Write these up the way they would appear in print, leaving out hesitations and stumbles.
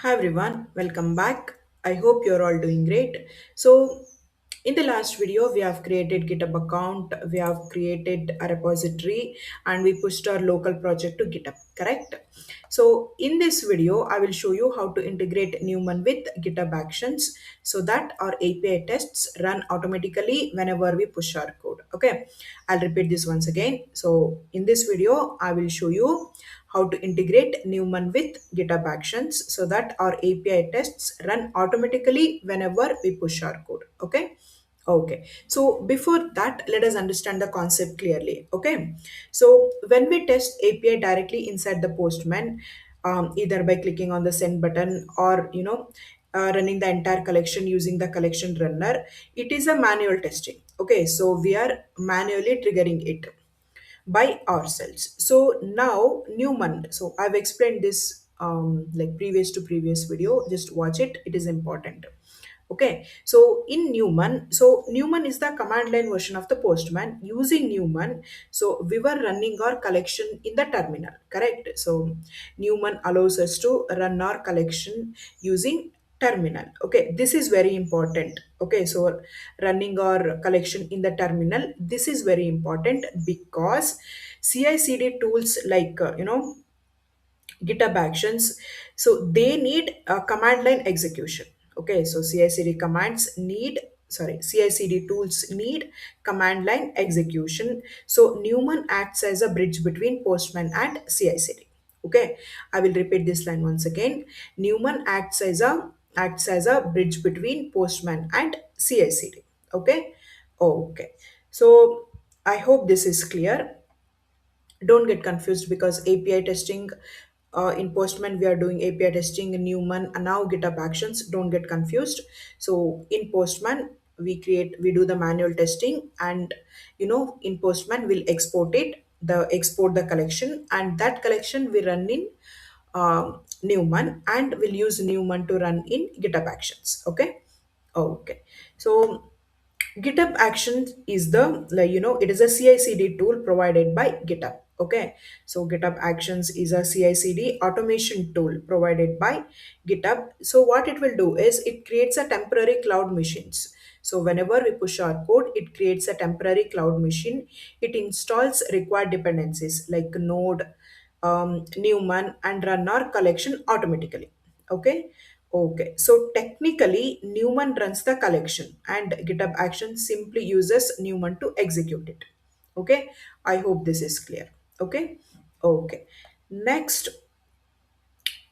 Hi everyone, welcome back. I hope you're all doing great. So, in the last video, we have created GitHub account, we have created a repository, and we pushed our local project to GitHub, correct? So, in this video, I will show you how to integrate Newman with GitHub Actions so that our API tests run automatically whenever we push our code. Okay, I'll repeat this once again. So, in this video, I will show you how to integrate Newman with GitHub Actions so that our API tests run automatically whenever we push our code. Okay. Okay. So before that, let us understand the concept clearly. Okay. So when we test API directly inside the Postman, either by clicking on the send button or running the entire collection using the collection runner, it is a manual testing. Okay. So we are manually triggering it by ourselves. So now Newman. So I've explained this like previous to previous video. Just watch it. It is important. Okay. So in Newman, so Newman is the command line version of the Postman. Using Newman, so we were running our collection in the terminal. Correct. So Newman allows us to run our collection using terminal. Okay, this is very important. Okay, so running our collection in the terminal, this is very important because CI/CD tools like GitHub Actions, so they need a command line execution. Okay, so CI/CD commands need, sorry, CI/CD tools need command line execution. So Newman acts as a bridge between Postman and CI/CD. Okay, I will repeat this line once again. Newman acts as a bridge between Postman and CI/CD. Okay, okay. So I hope this is clear. Don't get confused because API testing in Postman we are doing API testing in Newman and now GitHub Actions. Don't get confused. So in Postman we do the manual testing, and in Postman we'll export the collection, and that collection we run in Newman, and we'll use Newman to run in GitHub Actions. Okay. Okay. So GitHub Actions is it is a CI/CD tool provided by GitHub. Okay, so GitHub Actions is a CI/CD automation tool provided by GitHub. So what it will do is it creates a temporary cloud machines. So whenever we push our code, it creates a temporary cloud machine. It installs required dependencies like Node, Newman, and run our collection automatically. Okay. Okay, so technically Newman runs the collection and GitHub Action simply uses Newman to execute it. Okay, I hope this is clear. Okay, okay. Next,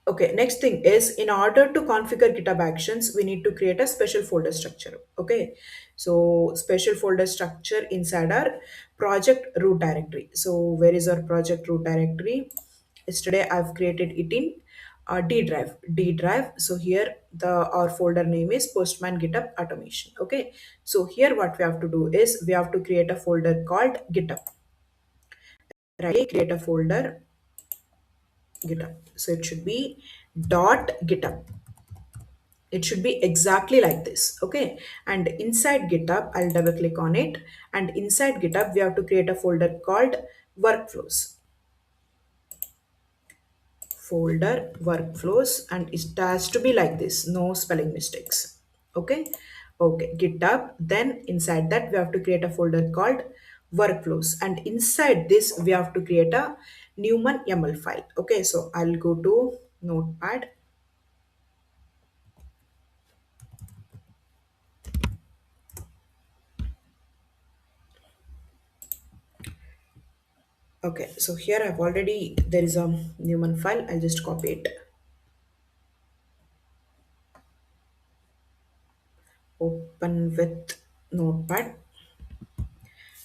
okay, next thing is in order to configure GitHub Actions, we need to create a special folder structure. Okay, so special folder structure inside our project root directory. So where is our project root directory? Yesterday I've created it in D drive. D drive. So here the our folder name is Postman GitHub Automation. Okay, so here what we have to do is we have to create a folder called GitHub. Right? Create a folder GitHub. So it should be dot GitHub. It should be exactly like this. Okay, and inside GitHub I'll double click on it, and inside GitHub we have to create a folder called workflows. Folder workflows, and it has to be like this, no spelling mistakes. Okay. Okay, GitHub, then inside that we have to create a folder called workflows, and inside this we have to create a newman YAML file. Okay, so I'll go to notepad. Okay, so here I've already, there is a newman file. I'll just copy it. Open with notepad.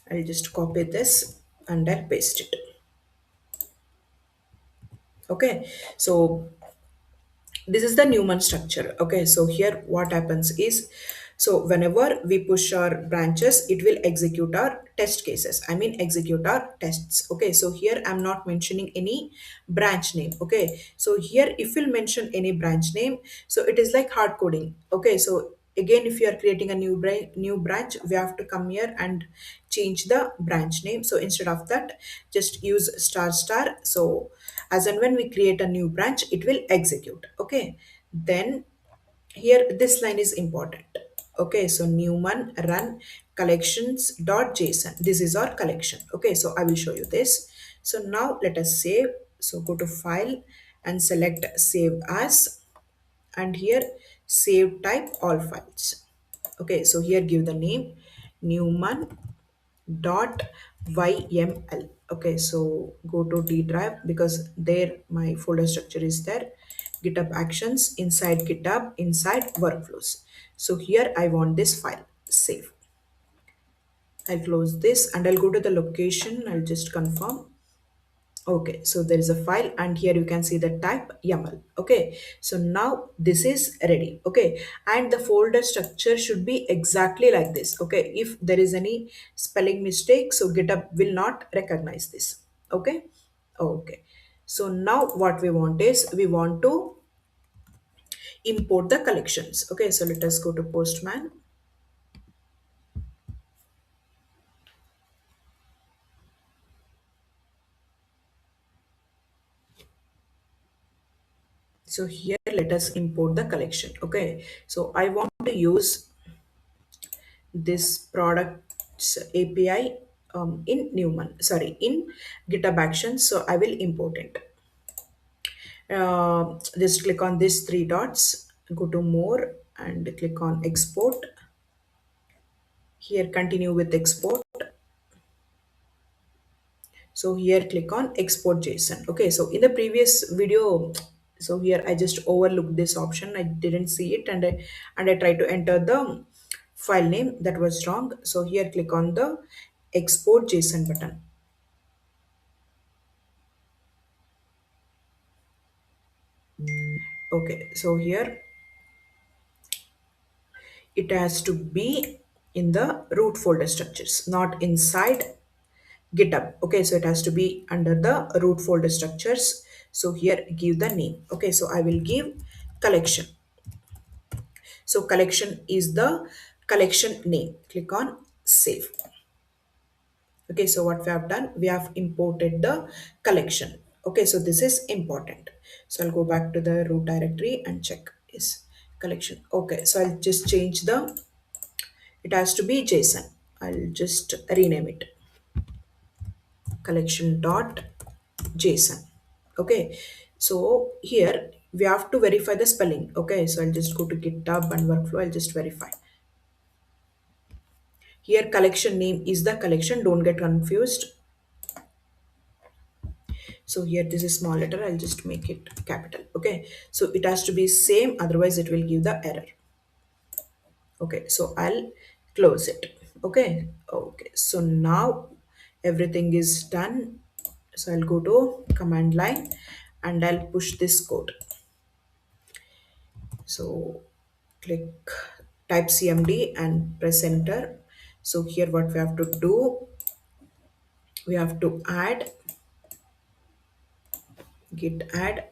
I'll just copy this and I'll paste it. Okay, so this is the Newman structure. Okay, so here what happens is, so whenever we push our branches, it will execute our test cases. I mean, execute our tests. Okay, so here I'm not mentioning any branch name. Okay, so here if we'll mention any branch name, so it is like hard coding. Okay, so again, if you are creating a new branch, we have to come here and change the branch name. So instead of that, just use star star. So as and when we create a new branch, it will execute. Okay, Then here this line is important. Okay, so newman run collections.json. This is our collection. Okay, so I will show you this. So now let us save. So go to file and select save as, and here save type all files. Okay, so here give the name newman dot yml. Okay, so go to D drive because there my folder structure is there. GitHub Actions, inside GitHub, inside workflows. So here I want this file. Save. I'll close this and I'll go to the location. I'll just confirm. Okay, so there is a file and here you can see the type YAML. Okay, so now this is ready. Okay, and the folder structure should be exactly like this. Okay, if there is any spelling mistake, so GitHub will not recognize this. Okay, okay. So now what we want is we want to import the collections. Okay, so let us go to Postman. So here let us import the collection. Okay, so I want to use this products API in Newman, sorry, in GitHub Actions. So I will import it. Just click on these three dots, go to more and click on export. Here continue with export. So here click on export JSON. Okay, so in the previous video, so here I just overlooked this option. I didn't see it and I tried to enter the file name that was wrong. So here click on the export JSON button. Okay, so here it has to be in the root folder structures, not inside GitHub. Okay, so it has to be under the root folder structures. So here give the name. Okay, so I will give collection. So collection is the collection name. Click on save. Okay, so what we have done, we have imported the collection. Okay, so this is important. So I'll go back to the root directory and check is collection. Okay, so I'll just change the, it has to be JSON. I'll just rename it collection dot JSON. Okay, so here we have to verify the spelling. Okay, so I'll just go to GitHub and workflow. I'll just verify. Here collection name is the collection. Don't get confused. So here this is small letter. I'll just make it capital. Okay, so it has to be same. Otherwise it will give the error. Okay, so I'll close it. Okay, okay, so now everything is done. So I'll go to command line and I'll push this code. So click type cmd and press enter. So here what we have to do, we have to add git add,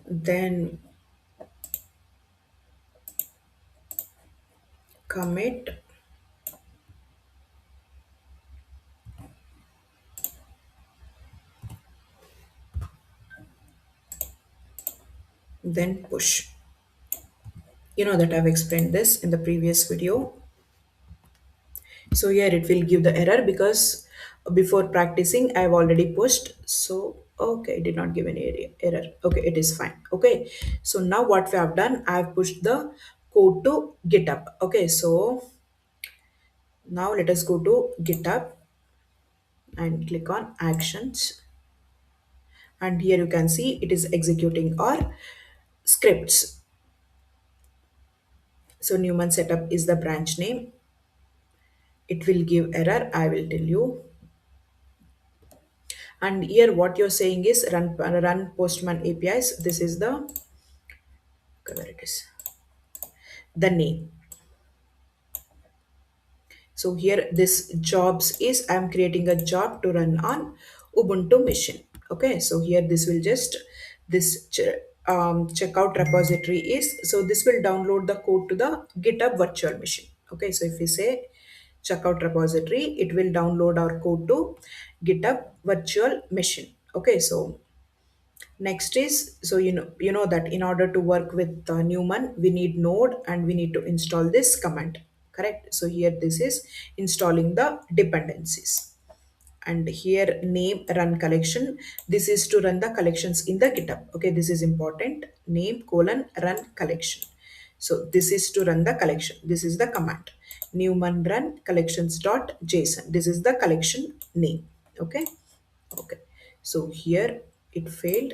then commit, then push. You know that I've explained this in the previous video. So here it will give the error because before practicing I've already pushed. So okay, it did not give any error. Okay, it is fine. Okay, so now what we have done, I've pushed the code to GitHub. Okay, so now let us go to GitHub and click on actions, and here you can see it is executing our scripts. So Newman setup is the branch name. It will give error, I will tell you. And here what you're saying is run Postman APIs. This is the, okay, where it is, the name. So here this jobs is I'm creating a job to run on Ubuntu machine. Okay, so here this will just this checkout repository is, so this will download the code to the GitHub virtual machine. Okay, so if we say checkout repository, it will download our code to GitHub virtual machine. Okay, so next is, so you know that in order to work with Newman, we need Node and we need to install this command. Correct. So here this is installing the dependencies, and here name run collection. This is to run the collections in the GitHub. Okay, this is important. Name colon run collection. So this is to run the collection. This is the command. Newman run collections dot JSON. This is the collection name. Okay. Okay. So here it failed.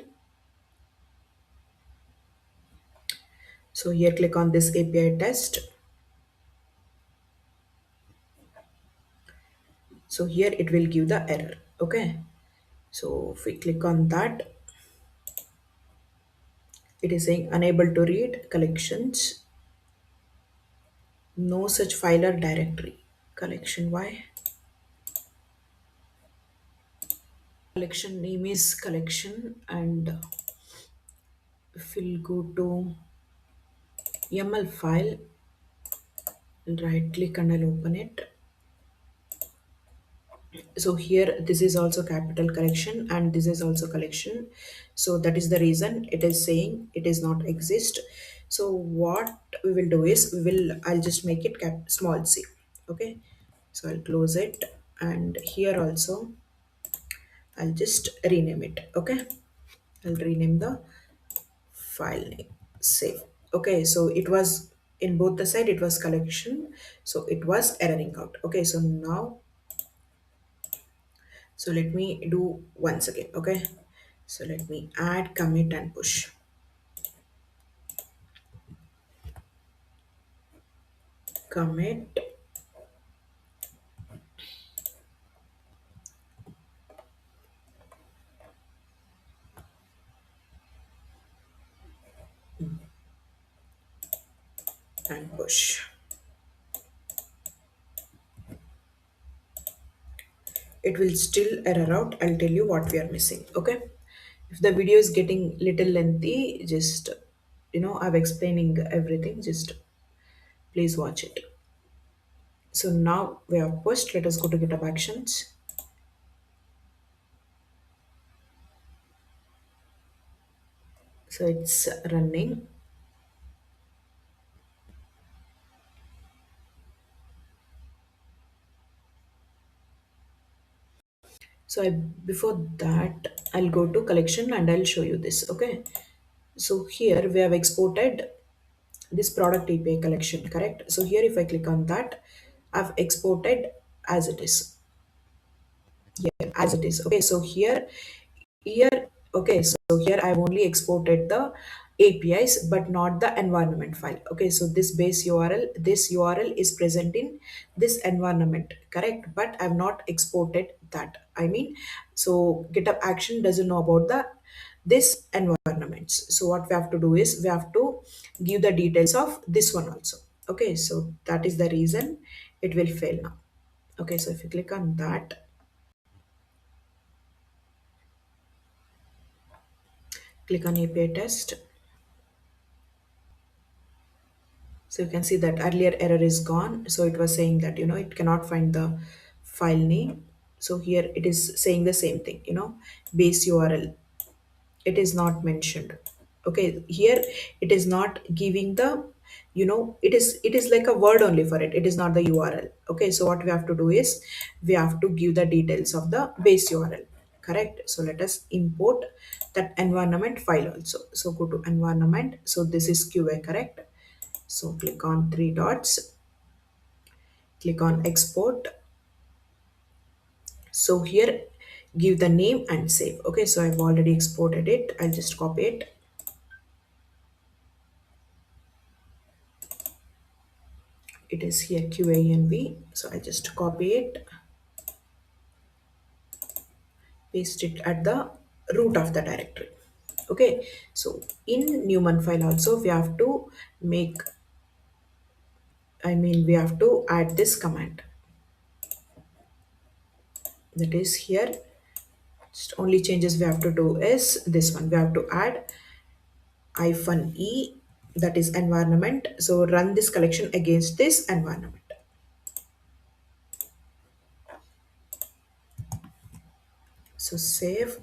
So here click on this API test. So here it will give the error. Okay. So if we click on that, it is saying unable to read collections. No such file or directory. Collection why? Collection name is collection, and if we'll go to YAML file, right click and I'll open it. So here this is also capital collection and this is also collection, so that is the reason it is saying it is not exist. So what we will do is I'll just make it small c. Okay, so I'll close it, and here also I'll just rename it. Okay, I'll rename the file name, save. Okay, so it was in both the side it was collection, so it was erroring out. Okay, so now, so let me do once again. Okay, so let me add, commit and push. Commit, and push. It will still error out. I'll tell you what we are missing. Okay, if the video is getting little lengthy, just I'm explaining everything, just please watch it. So now we have pushed. Let us go to GitHub Actions. So it's running. So before that, I'll go to collection and I'll show you this. Okay, so here we have exported this product API collection, correct? So here if I click on that, I've exported as it is. Here as it is. Okay, so here, okay, so here I've only exported the APIs but not the environment file. Okay, so this URL is present in this environment, correct? But I've not exported that. I mean, so GitHub Action doesn't know about this environments. So what we have to do is we have to give the details of this one also. Okay, so that is the reason it will fail now. Okay, so if you click on that, click on API test. So you can see that earlier error is gone. So it was saying that, it cannot find the file name. So here it is saying the same thing, base URL. It is not mentioned. Okay, here it is not giving the, it is like a word only for it. It is not the URL. Okay, so what we have to do is we have to give the details of the base URL. Correct. So let us import that environment file also. So go to environment. So this is QA, correct? So click on three dots, click on export. So here give the name and save. Okay, so I've already exported it. I'll just copy it. It is here QANV. So I just copy it, paste it at the root of the directory. Okay, so in Newman file also we have to make, we have to add this command. That is here. Just only changes we have to do is this one. We have to add -e, that is environment. So run this collection against this environment. So save,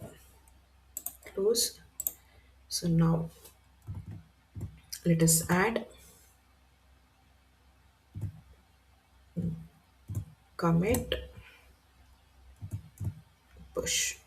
close. So now let us add commit push.